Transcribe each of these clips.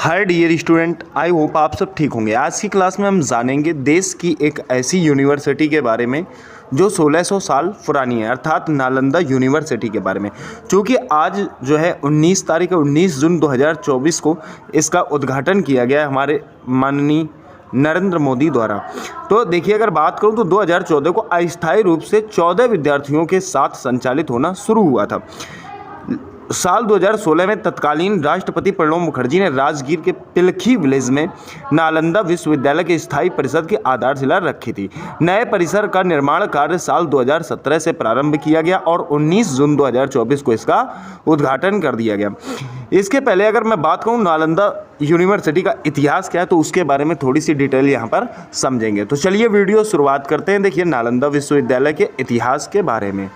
Hi dear student, I hope आप सब ठीक होंगे। आज की क्लास में हम जानेंगे देश की एक ऐसी यूनिवर्सिटी के बारे में जो 1600 साल पुरानी है, अर्थात नालंदा यूनिवर्सिटी के बारे में। चूँकि आज जो है 19 जून 2024 को इसका उद्घाटन किया गया है हमारे माननीय नरेंद्र मोदी द्वारा। तो देखिए, अगर बात करूं तो 2014 को अस्थायी रूप से 14 विद्यार्थियों के साथ संचालित होना शुरू हुआ था। साल 2016 में तत्कालीन राष्ट्रपति प्रणब मुखर्जी ने राजगीर के पिलखी विलेज में नालंदा विश्वविद्यालय के स्थायी परिषद की आधारशिला रखी थी। नए परिसर का निर्माण कार्य साल 2017 से प्रारंभ किया गया और 19 जून 2024 को इसका उद्घाटन कर दिया गया। इसके पहले अगर मैं बात करूं नालंदा यूनिवर्सिटी का इतिहास क्या है, तो उसके बारे में थोड़ी सी डिटेल यहाँ पर समझेंगे। तो चलिए वीडियो शुरुआत करते हैं। देखिए, नालंदा विश्वविद्यालय के इतिहास के बारे में।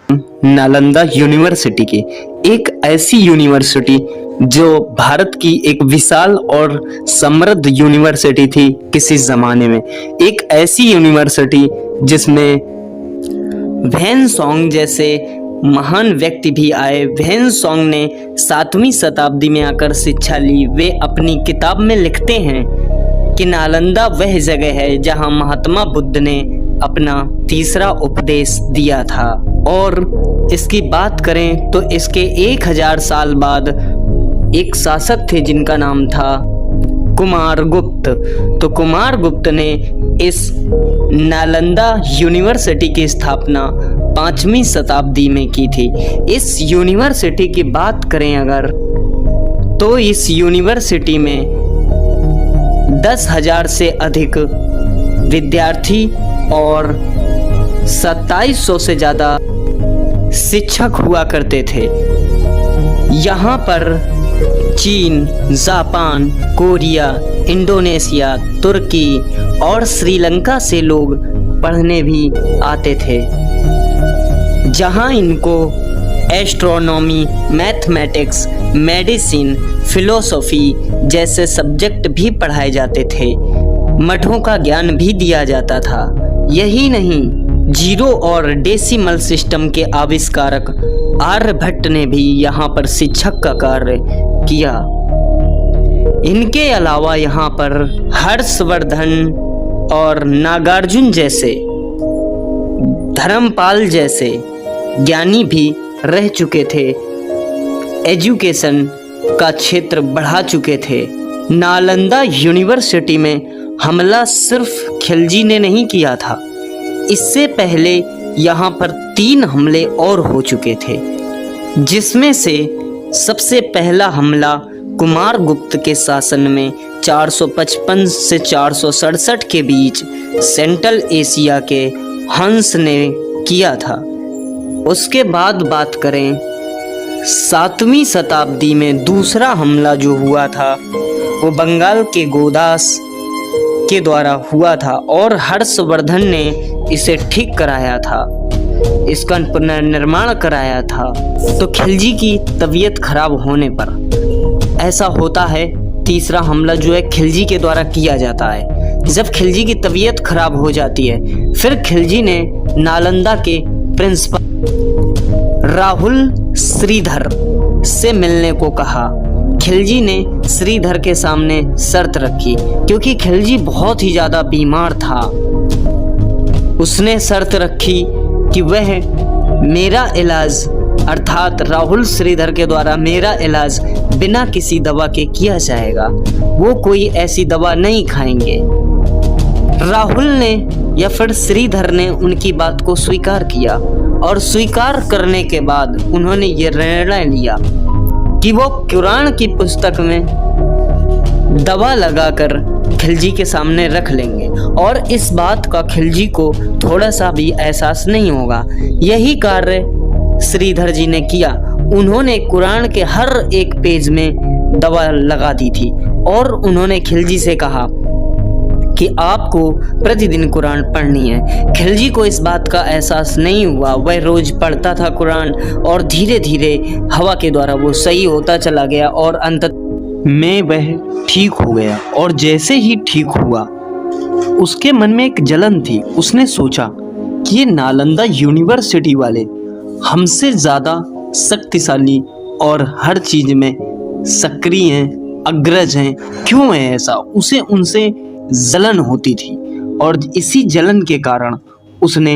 नालंदा यूनिवर्सिटी की एक ऐसी यूनिवर्सिटी जो भारत की एक विशाल और समृद्ध यूनिवर्सिटी थी किसी जमाने में। एक ऐसी यूनिवर्सिटी जिसमें व्हेन-त्सांग जैसे महान व्यक्ति भी आए। व्हेन-त्सांग ने 7वीं शताब्दी में आकर शिक्षा ली। वे अपनी किताब में लिखते हैं कि नालंदा वह जगह है जहां महात्मा बुद्ध ने अपना तीसरा उपदेश दिया था। और इसकी बात करें तो इसके 1000 साल बाद एक शासक थे जिनका नाम था कुमारगुप्त। तो कुमारगुप्त ने इस नालंदा यूनिवर्सिटी की स्थापना 5वीं शताब्दी में की थी। इस यूनिवर्सिटी की बात करें अगर, तो इस यूनिवर्सिटी में 10,000 से अधिक विद्यार्थी और 2700 से ज़्यादा शिक्षक हुआ करते थे। यहाँ पर चीन, जापान, कोरिया, इंडोनेशिया, तुर्की और श्रीलंका से लोग पढ़ने भी आते थे, जहाँ इनको एस्ट्रोनॉमी, मैथमेटिक्स, मेडिसिन, फिलोसॉफी जैसे सब्जेक्ट भी पढ़ाए जाते थे। मठों का ज्ञान भी दिया जाता था। यही नहीं, जीरो और डेसिमल सिस्टम के आविष्कारक आर्यभट्ट ने भी यहाँ पर शिक्षक का कार्य किया। इनके अलावा यहाँ पर हर्षवर्धन और नागार्जुन जैसे, धर्मपाल जैसे ज्ञानी भी रह चुके थे। एजुकेशन का क्षेत्र बढ़ा चुके थे। नालंदा यूनिवर्सिटी में हमला सिर्फ खिलजी ने नहीं किया था। इससे पहले यहाँ पर 3 हमले और हो चुके थे, जिसमें से सबसे पहला हमला कुमारगुप्त के शासन में 455 से 467 के बीच सेंट्रल एशिया के हंस ने किया था। उसके बाद बात करें 7वीं शताब्दी में दूसरा हमला जो हुआ था वो बंगाल के गोदास के द्वारा हुआ था और हर्षवर्धन ने इसे ठीक कराया था, इसका पुनर्निर्माण कराया था। तो खिलजी की तबीयत खराब होने पर ऐसा होता है, तीसरा हमला जो है खिलजी के द्वारा किया जाता है। जब खिलजी की तबीयत खराब हो जाती है, फिर खिलजी ने नालंदा के प्रिंसिपल राहुल श्रीधर से मिलने को कहा। खिलजी ने श्रीधर के सामने शर्त रखी, क्योंकि खिलजी बहुत ही ज़्यादा बीमार था। उसने शर्त रखी कि वह मेरा इलाज, अर्थात राहुल श्रीधर के द्वारा मेरा इलाज बिना किसी दवा के किया जाएगा। वो कोई ऐसी दवा नहीं खाएंगे। राहुल ने या फिर श्रीधर ने उनकी बात को स्वीकार किया और स्वीकार करने के बाद उन्होंने ये निर्णय लिया कि वो कुरान की पुस्तक में दवा लगाकर खिलजी के सामने रख लेंगे और इस बात का खिलजी को थोड़ा सा भी एहसास नहीं होगा। यही कार्य श्रीधर जी ने किया। उन्होंने कुरान के हर एक पेज में दवा लगा दी थी और उन्होंने खिलजी से कहा कि आपको प्रतिदिन कुरान पढ़नी है। खिलजी को इस बात का एहसास नहीं हुआ। वह रोज पढ़ता था कुरान और धीरे धीरे हवा के द्वारा वो सही होता चला गया और अंत में वह ठीक हो गया। और जैसे ही ठीक हुआ, उसके मन में एक जलन थी। उसने सोचा कि ये नालंदा यूनिवर्सिटी वाले हमसे ज़्यादा शक्तिशाली और हर चीज़ में सक्रिय हैं, अग्रज हैं, क्यों है ऐसा, उसे उनसे जलन होती थी और इसी जलन के कारण उसने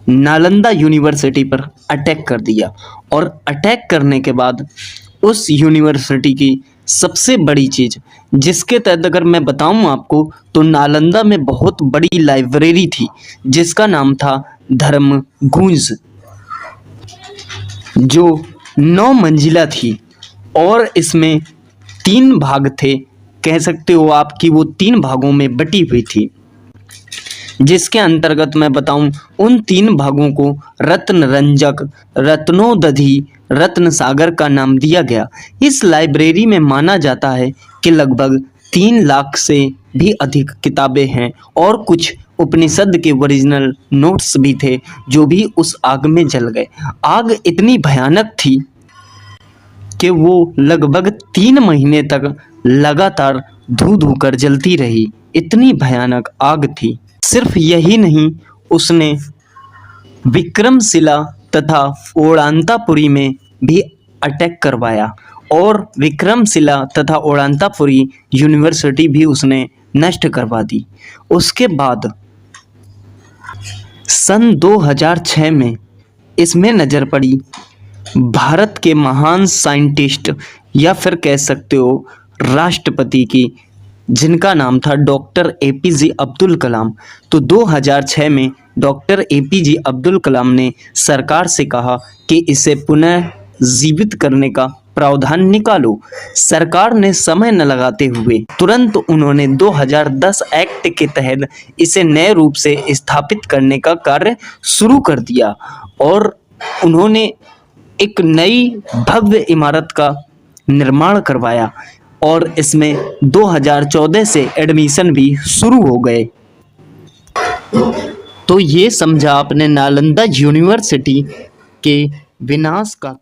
नालंदा यूनिवर्सिटी पर अटैक कर दिया। और अटैक करने के बाद उस यूनिवर्सिटी की सबसे बड़ी चीज़, जिसके तहत अगर मैं बताऊं आपको, तो नालंदा में बहुत बड़ी लाइब्रेरी थी जिसका नाम था धर्मगुंज, जो 9 मंजिला थी और इसमें 3 भाग थे। कह सकते हो आप कि वो 3 भागों में बटी हुई थी, जिसके अंतर्गत मैं बताऊं, उन 3 भागों को रत्न रंजक, रत्नोदधि, रत्न सागर का नाम दिया गया। इस लाइब्रेरी में माना जाता है कि लगभग 3 लाख से भी अधिक किताबें हैं और कुछ उपनिषद के ओरिजिनल नोट्स भी थे जो भी उस आग में जल गए। आग इतनी भयानक थी कि वो लगभग 3 महीने तक लगातार धू धू कर जलती रही, इतनी भयानक आग थी। सिर्फ यही नहीं, उसने विक्रमशिला तथा ओडांतापुरी में भी अटैक करवाया और विक्रमशिला तथा ओडांतापुरी यूनिवर्सिटी भी उसने नष्ट करवा दी। उसके बाद सन 2006 में इसमें नज़र पड़ी भारत के महान साइंटिस्ट या फिर कह सकते हो राष्ट्रपति की, जिनका नाम था डॉक्टर एपीजे अब्दुल कलाम। तो 2006 में डॉक्टर एपीजे अब्दुल कलाम ने सरकार से कहा कि इसे पुनः जीवित करने का प्रावधान निकालो। सरकार ने समय न लगाते हुए तुरंत उन्होंने 2010 एक्ट के तहत इसे नए रूप से स्थापित करने का कार्य शुरू कर दिया और उन्होंने एक नई भव्य इमारत का निर्माण करवाया और इसमें 2014 से एडमिशन भी शुरू हो गए। तो ये समझा आपने नालंदा यूनिवर्सिटी के विनाश का